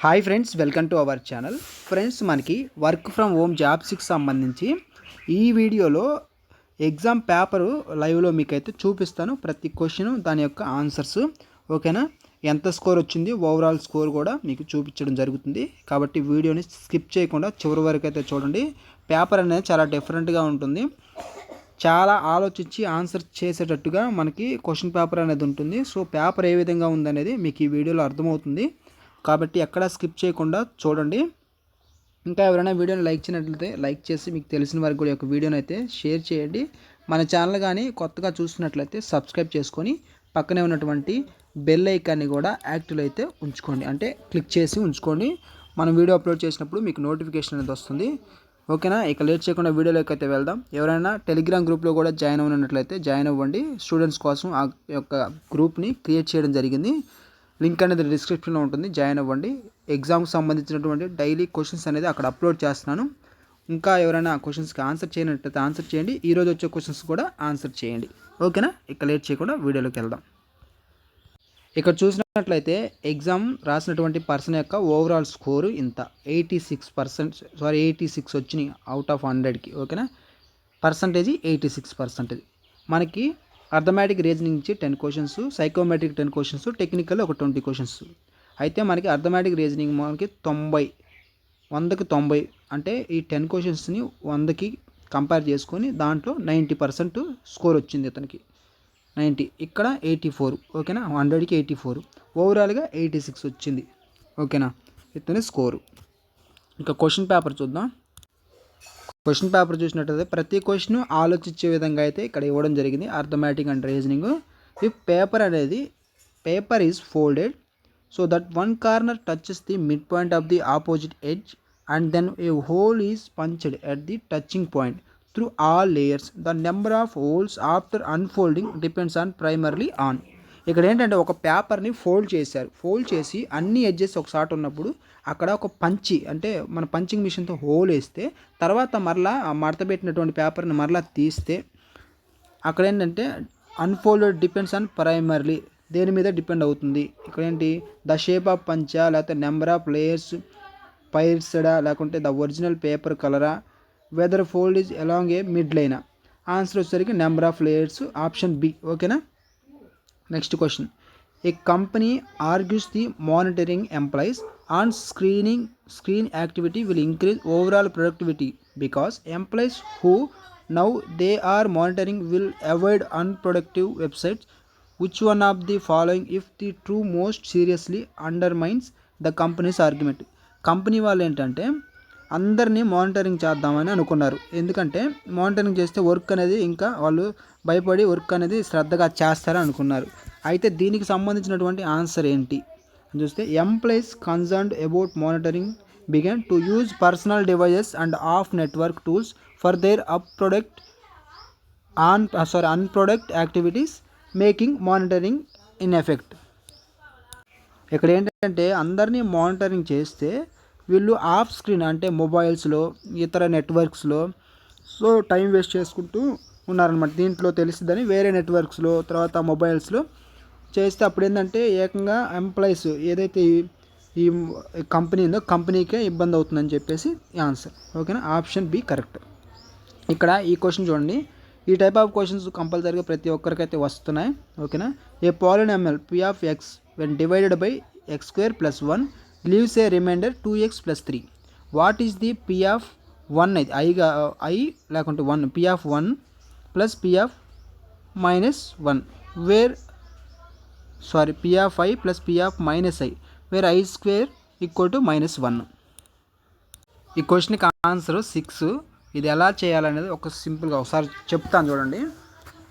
Hi friends, welcome to our channel. Friends, మనకి work from home జాబ్స్కి సంబంధించి ఈ వీడియోలో ఎగ్జామ్ పేపరు లైవ్లో మీకైతే చూపిస్తాను. ప్రతి క్వశ్చన్ దాని యొక్క ఆన్సర్స్, ఓకేనా? ఎంత స్కోర్ వచ్చింది, ఓవరాల్ స్కోర్ కూడా మీకు చూపించడం జరుగుతుంది. కాబట్టి వీడియోని స్కిప్ చేయకుండా చివరి వరకు అయితే చూడండి. పేపర్ అనేది చాలా డిఫరెంట్గా ఉంటుంది. చాలా ఆలోచించి ఆన్సర్ చేసేటట్టుగా మనకి క్వశ్చన్ పేపర్ అనేది ఉంటుంది. సో పేపర్ ఏ విధంగా ఉందనేది మీకు ఈ వీడియోలో అర్థమవుతుంది. కాబట్టి ఎక్కడ స్కిప్ చేయకుండా చూడండి. ఇంకా ఎవరైనా వీడియోని లైక్ చేయనట్లయితే లైక్ చేసి మీకు తెలిసిన వారికి కూడా ఒక వీడియోని అయితే షేర్ చేయండి. మన ఛానల్ కానీ కొత్తగా చూస్తున్నట్లయితే సబ్స్క్రైబ్ చేసుకొని పక్కనే ఉన్నటువంటి బెల్ ఐకాన్ని కూడా యాక్టివ్ అయితే ఉంచుకోండి, అంటే క్లిక్ చేసి ఉంచుకోండి. మనం వీడియో అప్లోడ్ చేసినప్పుడు మీకు నోటిఫికేషన్ అనేది వస్తుంది, ఓకేనా? ఇక లేట్ చేయకుండా వీడియోలోకి అయితే వెళ్దాం. ఎవరైనా టెలిగ్రామ్ గ్రూప్లో కూడా జాయిన్ అవ్వనట్లయితే జాయిన్ అవ్వండి. స్టూడెంట్స్ కోసం ఆ యొక్క గ్రూప్ని క్రియేట్ చేయడం జరిగింది. లింక్ అనేది డిస్క్రిప్షన్లో ఉంటుంది, జాయిన్ అవ్వండి. ఎగ్జామ్కి సంబంధించినటువంటి డైలీ క్వశ్చన్స్ అనేది అక్కడ అప్లోడ్ చేస్తున్నాను. ఇంకా ఎవరైనా క్వశ్చన్స్కి ఆన్సర్ చేయనట్లయితే ఆన్సర్ చేయండి. ఈరోజు వచ్చే క్వశ్చన్స్ కూడా ఆన్సర్ చేయండి, ఓకేనా? ఇక లేట్ చేయకుండా వీడియోలోకి వెళ్దాం. ఇక్కడ చూసినట్లయితే ఎగ్జామ్ రాసినటువంటి పర్సన్ యొక్క ఓవరాల్ స్కోరు ఇంత 86% వచ్చినాయి అవుట్ ఆఫ్ 100కి, ఓకేనా? పర్సంటేజ్ 86%. మనకి అర్థమెటిక్ రీజనింగ్ నుంచి 10 క్వశ్చన్స్, సైకోమెట్రిక్ 10 క్వశ్చన్స్, టెక్నికల్ ఒక 20 క్వశ్చన్స్. అయితే మనకి అర్థమెటిక్ రీజనింగ్ మనకి 100కి 90, అంటే ఈ 10 క్వశ్చన్స్ని 100కి కంపేర్ చేసుకొని దాంట్లో 90% స్కోర్ వచ్చింది ఇతనికి. 90, ఇక్కడ 84, ఓకేనా? 100కి 84, ఓవరాల్గా 86 వచ్చింది, ఓకేనా? ఇతని స్కోరు. ఇంకా క్వశ్చన్ పేపర్ చూద్దాం. క్వశ్చన్ పేపర్ చూసినట్టయితే ప్రతి క్వశ్చన్ ఆలోచించే విధంగా అయితే ఇక్కడ ఇవ్వడం జరిగింది. Arithmetic and reasoning. ఈ paper is folded so that one corner touches the mid point of the opposite edge and then a hole is punched at the touching point through all layers. The number of holes after unfolding depends on primarily on. ఇక్కడ ఏంటంటే ఒక పేపర్ని fold చేశారు. Fold చేసి అన్ని edges ఒక సాట్ ఉన్నప్పుడు అక్కడ ఒక పంచి, అంటే మన పంచింగ్ మిషన్తో హోల్ వేస్తే తర్వాత మరలా మడత పెట్టినటువంటి పేపర్ని మరలా తీస్తే అక్కడ ఏంటంటే అన్ఫోల్డెడ్ డిపెండ్స్ ఆన్ ప్రైమర్లీ, దేని మీద డిపెండ్ అవుతుంది. ఇక్కడ ఏంటి, ద షేప్ ఆఫ్ పంచా, లేకపోతే నెంబర్ ఆఫ్ లేయర్స్ పైర్స్డా, లేకుంటే ద ఒరిజినల్ పేపర్ కలరా, whether fold is along a mid లైనా. ఆన్సర్ వచ్చేసరికి number of layers, option B, ఓకేనా? Next question. A company argues the monitoring employees on screen activity will increase overall productivity because employees who now they are monitoring will avoid unproductive websites. Which one of the following if the true most seriously undermines the company's argument? Company వాళ్ళు ఏంటంటే అందరినీ monitoring చేద్దామని అనుకున్నారు. ఎందుకంటే monitoring చేస్తే work అనేది ఇంకా వాళ్ళు భయపడి వర్క్ అనేది శ్రద్ధగా చేస్తారని అనుకున్నారు. అయితే దీనికి సంబంధించినటువంటి ఆన్సర్ ఏంటి అని చూస్తే, employees concerned about monitoring began to use personal devices and off network tools for their unproductive activities making monitoring ineffective. ఇక్కడ ఏంటంటే అందరినీ మానిటరింగ్ చేస్తే వీళ్ళు ఆఫ్ స్క్రీన్, అంటే మొబైల్స్లో ఇతర నెట్వర్క్స్లో సో టైం వేస్ట్ చేసుకుంటూ ఉన్నారనమాట. దీంట్లో తెలిసిద్దని వేరే నెట్వర్క్స్లో తర్వాత మొబైల్స్లో చేస్తే అప్పుడు ఏంటంటే ఏకంగా ఎంప్లాయీస్ ఏదైతే ఈ కంపెనీ ఉందో కంపెనీకే ఇబ్బంది అవుతుందని చెప్పేసి ఆన్సర్, ఓకేనా? Option B correct. ఇక్కడ ఈ క్వశ్చన్ చూడండి. ఈ టైప్ ఆఫ్ క్వశ్చన్స్ కంపల్సరీగా ప్రతి ఒక్కరికైతే వస్తున్నాయి, ఓకేనా? ఏ polynomial p of x when divided by x² + 1 leaves a remainder 2x + 3. What is the p of 1? అయితే i లేకుంటే 1, p of 1 plus p of -1 where p of i plus p of -i where i² = -1. ఈ క్వశ్చన్కి answer 6. ఇది ఎలా చేయాలనేది ఒక సింపుల్గా ఒకసారి చెప్తాను చూడండి.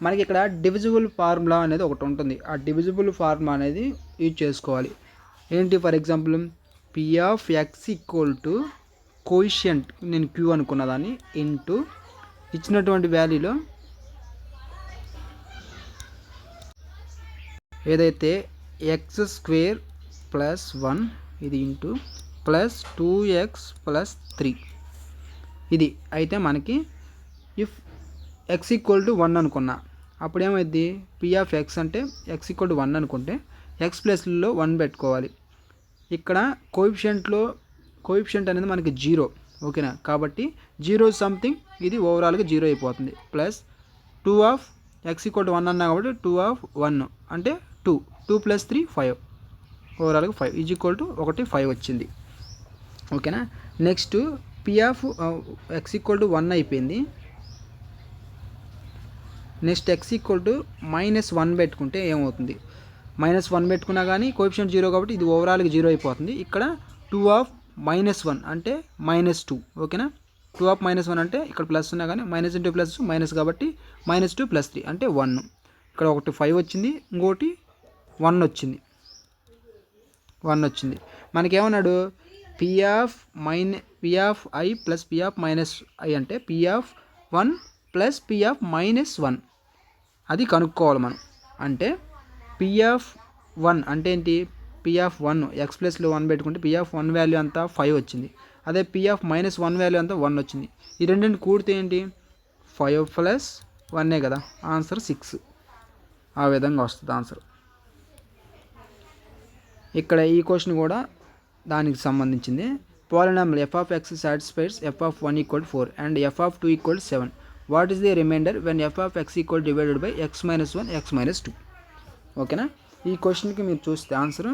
మనకి ఇక్కడ డివిజిబుల్ ఫార్ములా అనేది ఒకటి ఉంటుంది. ఆ డివిజిబుల్ ఫార్ములా అనేది యూజ్ చేసుకోవాలి. ఏంటి, for example p of x = coefficient, నేను q అనుకున్న దాన్ని, ఇంటూ ఇచ్చినటువంటి వాల్యూలో ఏదైతే x² + 1 ఇది ఇంటూ ప్లస్ 2x + 3 ఇది. అయితే మనకి ఇఫ్ x = 1 అనుకున్నా అప్పుడు ఏమైంది, p of x అంటే x = 1 అనుకుంటే x ప్లస్లో 1 పెట్టుకోవాలి. ఇక్కడ కోఎఫిషియంట్ అనేది మనకి 0, ఓకేనా. కాబట్టి 0 సంథింగ్ ఇది ఓవరాల్గా 0 అయిపోతుంది. ప్లస్ 2 ఆఫ్ x = 1 అన్నా కాబట్టి 2 ఆఫ్ 1 అంటే 2 + 3 5, ఓవరాల్గా 5 = 5 వచ్చింది, ఓకేనా. నెక్స్ట్ p ఆఫ్ x = 1 అయిపోయింది. నెక్స్ట్ x = -1 పెట్టుకుంటే ఏమవుతుంది, -1 పెట్టుకున్నా కానీ కోఎఫిషియంట్ 0 కాబట్టి ఇది ఓవరాల్గా 0 అయిపోతుంది. ఇక్కడ 2 ఆఫ్ -1 అంటే -2, ఓకేనా. 2 ఆఫ్ -1 అంటే ఇక్కడ ప్లస్ ఉన్నా కానీ మైనస్ ఇంటూ ప్లస్ మైనస్ కాబట్టి -2 + 3 అంటే 1. ఇక్కడ ఒకటి 5 వచ్చింది, ఇంకోటి 1 వచ్చింది. మనకేమన్నాడు p of i plus p of -i అంటే p of 1 plus p of -1 అది కనుక్కోవాలి మనం. అంటే p ఆఫ్ 1 అంటే ఏంటి, p ఆఫ్ 1 x ప్లస్లో 1 పెట్టుకుంటే p ఆఫ్ 1 వాల్యూ అంతా 5 వచ్చింది. అదే p ఆఫ్ -1 వాల్యూ అంతా 1 వచ్చింది. ఈ రెండింటిని కూడితే ఏంటి 5 + 1 కదా, ఆన్సర్ 6. ఆ విధంగా వస్తుంది ఆన్సర్. ఇక్కడ ఈ క్వశ్చన్ కూడా దానికి సంబంధించింది. Polynomial f of x satisfies f of 1 = 4 and f of 2 = 7. What is the remainder when f of x = divided by x - 1 x - 2, ఓకేనా. ఈ క్వశ్చన్కి మీరు చూస్తే answer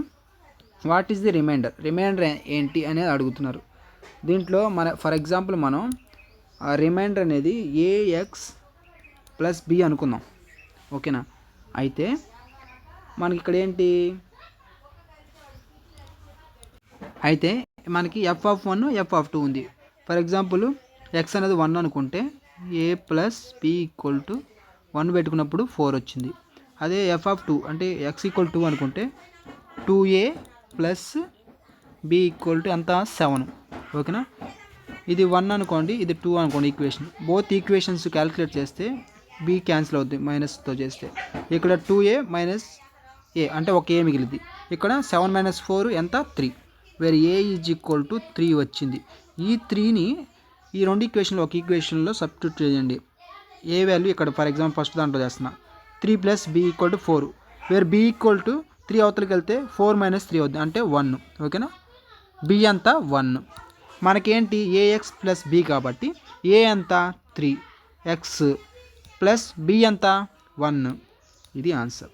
what is the remainder ఏంటి అనేది అడుగుతున్నారు. దీంట్లో ఫర్ ఎగ్జాంపుల్ మనం రిమైండర్ అనేది ax + b అనుకుందాం, ఓకేనా. అయితే మనకి ఇక్కడ ఏంటి, అయితే మనకి f ఆఫ్ 1 f ఆఫ్ 2 ఉంది. ఫర్ ఎగ్జాంపుల్ x అనేది 1 అనుకుంటే a + b = 1 పెట్టుకున్నప్పుడు 4 వచ్చింది. అదే f ఆఫ్ 2 అంటే x = 2 అనుకుంటే 2a + b = ఎంత 7, ఓకేనా. ఇది 1 అనుకోండి, ఇది 2 అనుకోండి ఈక్వేషన్. బోత్ ఈక్వేషన్స్ క్యాలిక్యులేట్ చేస్తే b క్యాన్సిల్ అవుతుంది మైనస్తో చేస్తే. ఇక్కడ 2a - a అంటే ఒక a మిగిలింది. ఇక్కడ 7 - 4 ఎంత 3, వేర్ a = 3 వచ్చింది. ఈ 3ని ఈ రెండు ఈక్వేషన్లో ఒక ఈక్వేషన్లో సబ్స్టిట్యూట్ చేయండి. ఏ వాల్యూ ఇక్కడ ఫర్ ఎగ్జాంపుల్ ఫస్ట్ దాంట్లో చేస్తున్నా 3 + b = 4, వేర్ b = 3 అవతలకి వెళ్తే 4 - 3 అవుతుంది అంటే 1, ఓకేనా. b అంతా 1. మనకేంటి ax + b కాబట్టి a అంతా 3, x ప్లస్ b అంతా 1, ఇది ఆన్సర్.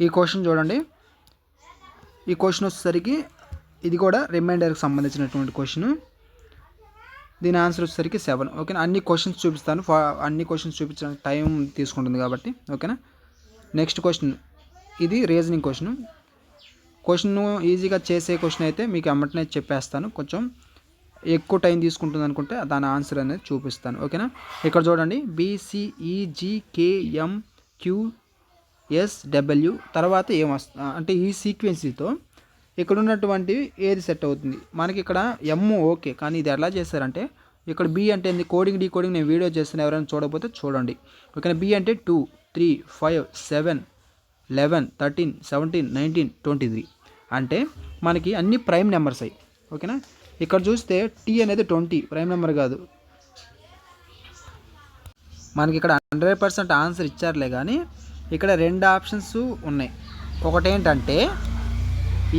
ఈ క్వశ్చన్ చూడండి, ఈ క్వశ్చన్ వచ్చేసరికి ఇది కూడా రిమైండర్కి సంబంధించినటువంటి క్వశ్చన్. దీని ఆన్సర్ వచ్చేసరికి 7, ఓకేనా. అన్ని క్వశ్చన్స్ చూపిస్తాను, అన్ని క్వశ్చన్స్ చూపించడానికి టైం తీసుకుంటుంది కాబట్టి, ఓకేనా. నెక్స్ట్ క్వశ్చన్, ఇది రీజనింగ్ క్వశ్చన్ ఈజీగా చేసే క్వశ్చన్ అయితే మీకు వెంటనే చెప్పేస్తాను. కొంచెం ఎక్కువ టైం తీసుకుంటుంది అనుకుంటే దాని ఆన్సర్ అనేది చూపిస్తాను, ఓకేనా. ఇక్కడ చూడండి BCEGKMQSW తర్వాత ఏమొస్తుంది అంటే ఈ సీక్వెన్సీతో ఇక్కడ ఉన్నటువంటివి ఏది సెట్ అవుతుంది. మనకి ఇక్కడ M ఓకే, కానీ ఇది ఎలా చేశారంటే ఇక్కడ B అంటే కోడింగ్ డీకోడింగ్ నేను వీడియో చేస్తాను, ఎవరైనా చూడకపోతే చూడండి, ఓకేనా. B అంటే 2 3 5 7 11 13 17 19 23 అంటే మనకి అన్ని ప్రైమ్ నెంబర్స్ అయ్యి, ఓకేనా. ఇక్కడ చూస్తే T అనేది 20 ప్రైమ్ నెంబర్ కాదు. మనకి ఇక్కడ 100% ఆన్సర్ ఇచ్చారులే, కానీ ఇక్కడ 2 ఆప్షన్స్ ఉన్నాయి. ఒకటేంటంటే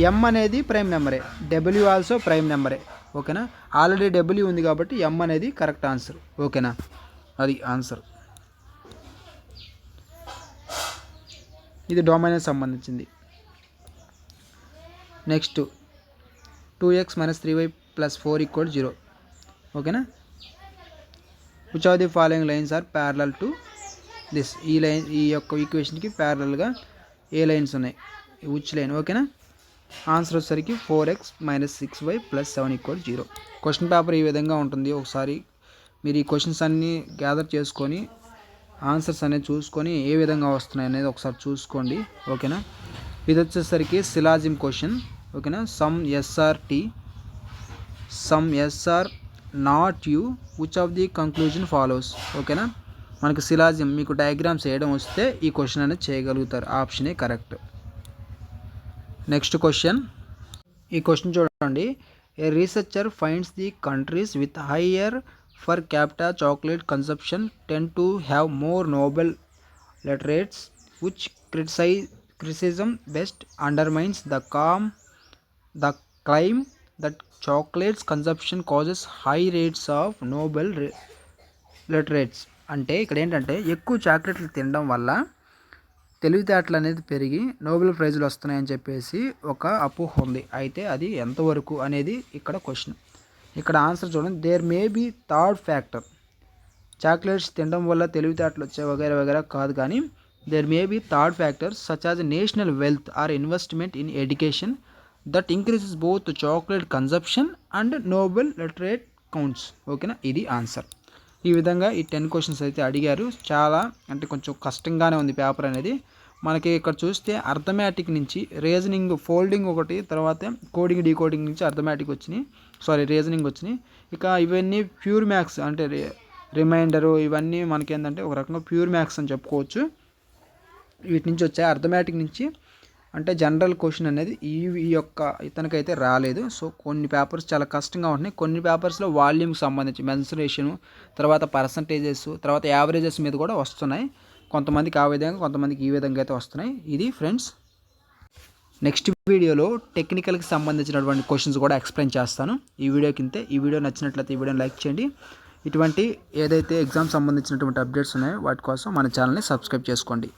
M అనేది ప్రైమ్ నెంబరే, W ఆల్సో ప్రైమ్ నెంబరే, ఓకేనా. ఆల్రెడీ W ఉంది కాబట్టి M అనేది కరెక్ట్ ఆన్సర్, ఓకేనా. అది ఆన్సర్. ఇది డొమైన్కి సంబంధించింది. నెక్స్ట్ 2x - 3y + 4 = 0, ఓకేనా. Which of the following lines are parallel to this, ఈ లైన్ ఈ యొక్క ఈక్వేషన్కి ప్యారలల్గా ఏ లైన్స్ ఉన్నాయి, విచ్ లైన్, ఓకేనా. ఆన్సర్ వచ్చేసరికి 4x - 6y + 7 = 0. క్వశ్చన్ పేపర్ ఈ విధంగా ఉంటుంది. ఒకసారి మీరు ఈ క్వశ్చన్స్ అన్నీ గ్యాదర్ చేసుకొని ఆన్సర్స్ అనేది చూసుకొని ఏ విధంగా వస్తున్నాయి అనేది ఒకసారి చూసుకోండి, ఓకేనా. ఇది వచ్చేసరికి సిలాజిమ్ క్వశ్చన్, ఓకేనా. Some S are not U which of the conclusion follows, ఓకేనా. మనకి సిలాజిమ్ మీకు డయాగ్రామ్స్ వేయడం వస్తే ఈ క్వశ్చన్ అనేది చేయగలుగుతారు, ఆప్షనే కరెక్ట్. నెక్స్ట్ క్వశ్చన్, ఈ క్వశ్చన్ చూడండి. A researcher finds the countries with higher per capita chocolate consumption tend to have more Nobel laureates which criticism best undermines the claim that chocolates consumption causes high rates of Nobel literates. అంటే ఇక్కడ ఏంటంటే ఎక్కువ చాక్లెట్లు తినడం వల్ల తెలివితేటలు అనేది పెరిగి నోబెల్ ప్రైజులు వస్తున్నాయని చెప్పేసి ఒక అపోహ ఉంది. అయితే అది ఎంతవరకు అనేది ఇక్కడ క్వశ్చన్. ఇక్కడ ఆన్సర్ చూడండి. There may be third factor. Chocolates తినడం వల్ల తెలివితేటలు వచ్చే వగైరా వగైరా కాదు, కానీ there may be third factors such as national wealth or investment in education that increases both chocolate consumption and Nobel literate counts. ఓకేనా, ఇది ఆన్సర్. ఈ విధంగా ఈ 10 క్వశ్చన్స్ అయితే అడిగారు. చాలా అంటే కొంచెం కష్టంగానే ఉంది పేపర్ అనేది. మనకి ఇక్కడ చూస్తే అర్థమెటిక్ నుంచి రీజనింగ్, ఫోల్డింగ్ ఒకటి, తర్వాత కోడింగ్ డీకోడింగ్ నుంచి అర్థమెటిక్ వచ్చినాయి, రీజనింగ్ వచ్చినాయి. ఇక ఇవన్నీ ప్యూర్ మ్యాథ్స్ అంటే రిమైండరు, ఇవన్నీ మనకి ఏంటంటే ఒక రకంగా ప్యూర్ మ్యాథ్స్ అని చెప్పుకోవచ్చు. వీటి నుంచి వచ్చాయి. అర్థమెటిక్ నుంచి అంటే జనరల్ క్వశ్చన్ అనేది ఈ యొక్క ఇతనికైతే రాలేదు. సో కొన్ని పేపర్స్ చాలా కష్టంగా ఉంటున్నాయి. కొన్ని పేపర్స్లో వాల్యూమ్కి సంబంధించి మెన్సురేషను, తర్వాత పర్సంటేజెస్, తర్వాత యావరేజెస్ మీద కూడా వస్తున్నాయి. కొంతమందికి ఆ విధంగా, కొంతమందికి ఈ విధంగా అయితే వస్తున్నాయి. ఇది ఫ్రెండ్స్. నెక్స్ట్ వీడియోలో టెక్నికల్కి సంబంధించినటువంటి క్వశ్చన్స్ కూడా ఎక్స్ప్లెయిన్ చేస్తాను. ఈ వీడియో నచ్చినట్లయితే ఈ వీడియోని లైక్ చేయండి. ఇటువంటి ఏదైతే ఎగ్జామ్ సంబంధించినటువంటి అప్డేట్స్ ఉన్నాయో వాటి కోసం మన ఛానల్ని సబ్స్క్రైబ్ చేసుకోండి.